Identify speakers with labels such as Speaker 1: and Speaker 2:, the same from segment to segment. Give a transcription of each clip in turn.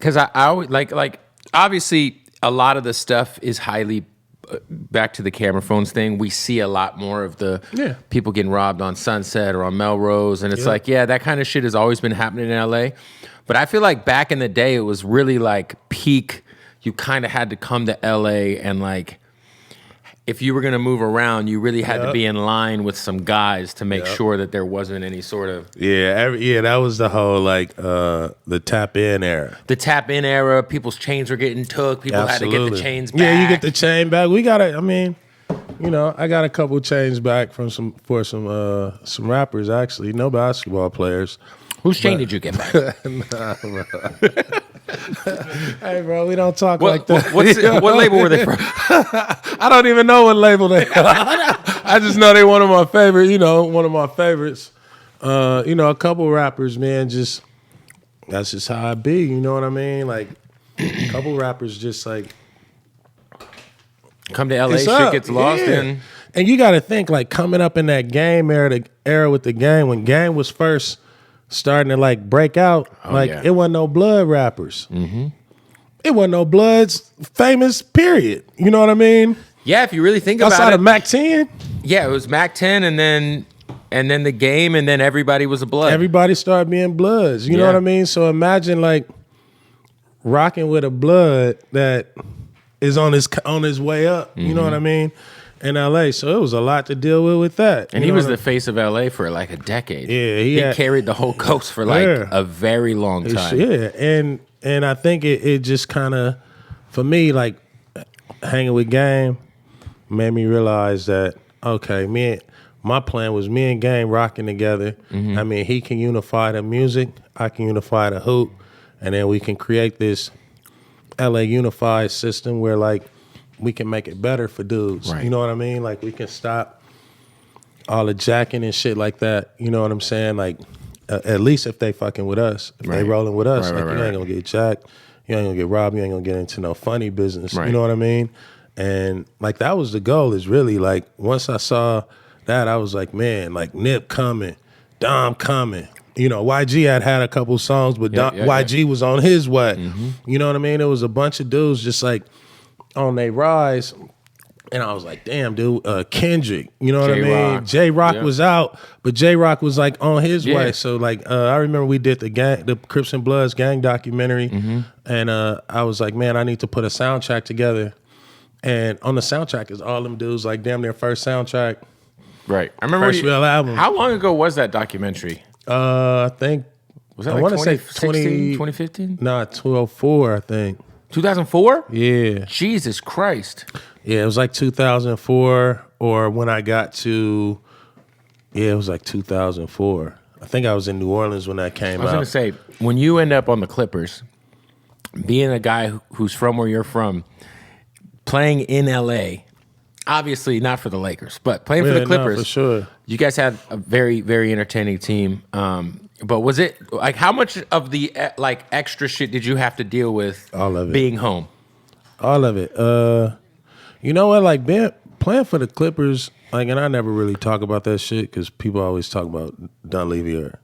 Speaker 1: because I always like obviously a lot of the stuff is highly back to the camera phones thing. We see a lot more of the people getting robbed on Sunset or on Melrose, and it's like, yeah, that kind of shit has always been happening in LA. But I feel like back in the day, it was really like peak. You kind of had to come to LA and like, if you were going to move around, you really had to be in line with some guys to make sure that there wasn't any sort of...
Speaker 2: that was the whole, like, the tap-in era.
Speaker 1: The tap-in era, people's chains were getting took. People had to get the chains back.
Speaker 2: Yeah, you get the chain back. We got it. I mean, you know, I got a couple chains back from some rappers, actually. No basketball players.
Speaker 1: Whose chain did you get back?
Speaker 2: Nah, bro. Hey, bro, we don't talk like that.
Speaker 1: What label were they from?
Speaker 2: I don't even know what label they are. I just know they one of my favorites. You know, a couple rappers, man, just that's just how I be. You know what I mean? Like, a couple rappers just like
Speaker 1: come to LA, shit gets lost in.
Speaker 2: And you got to think, like, coming up in that game era with the game, when game was first starting to like break out, it wasn't no blood rappers. It wasn't no Bloods famous, period. You know what I mean?
Speaker 1: Yeah, if you really think about it.
Speaker 2: Outside of Mac 10?
Speaker 1: Yeah, it was Mac 10 and then the game, and then everybody was a Blood.
Speaker 2: Everybody started being Bloods. You know what I mean? So imagine like rocking with a Blood that is on his way up. You know what I mean? In LA, so it was a lot to deal with that.
Speaker 1: And he was the face of LA for like a decade.
Speaker 2: Yeah,
Speaker 1: he carried the whole coast for like a very long time.
Speaker 2: Yeah, and I think it just kind of, for me, like hanging with Game, made me realize that my plan was me and Game rocking together. I mean, he can unify the music, I can unify the hoop, and then we can create this LA unified system where like we can make it better for dudes. Right. You know what I mean? Like, we can stop all the jacking and shit like that. You know what I'm saying? Like, at least if they fucking with us. If they rolling with us, you ain't gonna get jacked. You ain't gonna get robbed. You ain't gonna get into no funny business. Right. You know what I mean? And, like, that was the goal, is really, like, once I saw that, I was like, man, like, Nip coming, Dom coming. You know, YG had a couple songs, but YG was on his way. You know what I mean? There was a bunch of dudes just, like, on they rise, and I was like, damn, dude, Kendrick, you know what I mean? J-Rock was out, but J-Rock was like on his way. So like, I remember we did the Crips and Bloods gang documentary, and I was like, man, I need to put a soundtrack together. And on the soundtrack is all them dudes, like damn their first soundtrack.
Speaker 1: Right. I remember
Speaker 2: first real album.
Speaker 1: How long ago was that documentary?
Speaker 2: I think,
Speaker 1: was that like 2016, 2015?
Speaker 2: Nah, 2004, I think.
Speaker 1: 2004?
Speaker 2: Yeah.
Speaker 1: Jesus Christ.
Speaker 2: Yeah, it was like 2004, or when I got to, it was like 2004. I think I was in New Orleans when that came out.
Speaker 1: I was going to say, when you end up on the Clippers, being a guy who's from where you're from, playing in LA, obviously not for the Lakers, but playing for the Clippers.
Speaker 2: No, for sure.
Speaker 1: You guys had a very, very entertaining team. But was it like, how much of the like extra shit did you have to deal with?
Speaker 2: All of it.
Speaker 1: Being home?
Speaker 2: All of it. You know what? Like playing for the Clippers, like, and I never really talk about that shit because people always talk about Dunleavy or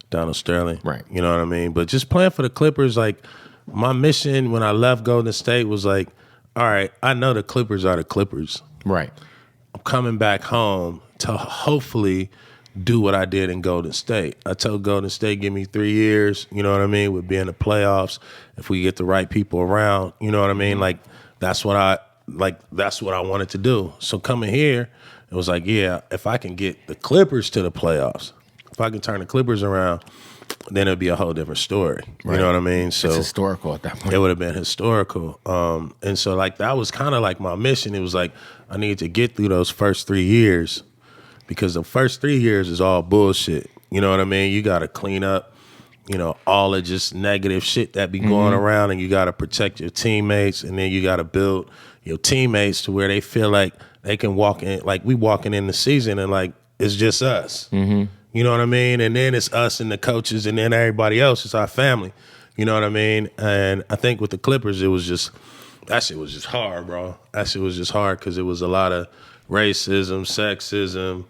Speaker 2: Donald Sterling.
Speaker 1: Right.
Speaker 2: You know what I mean? But just playing for the Clippers, like, my mission when I left Golden State was like, all right, I know the Clippers are the Clippers.
Speaker 1: Right.
Speaker 2: I'm coming back home to hopefully do what I did in Golden State. I told Golden State, give me 3 years, you know what I mean, with being the playoffs, if we get the right people around, you know what I mean? Like, that's what I wanted to do. So coming here, it was like, yeah, if I can get the Clippers to the playoffs, if I can turn the Clippers around, then it'd be a whole different story. You know what I mean? So
Speaker 1: it's historical at that point.
Speaker 2: It would have been historical. And so, like, that was kind of like my mission. It was like, I needed to get through those first 3 years, because the first 3 years is all bullshit. You know what I mean? You got to clean up, you know, all of just negative shit that be going around, and you got to protect your teammates, and then you got to build your teammates to where they feel like they can walk in, like we walking in the season and like it's just us. You know what I mean? And then it's us and the coaches, and then everybody else is our family. You know what I mean? And I think with the Clippers, it was just, that shit was just hard, bro. That shit was just hard because it was a lot of racism, sexism,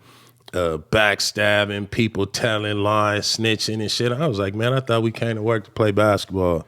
Speaker 2: backstabbing, people telling lies, snitching and shit. I was like, man, I thought we came to work to play basketball.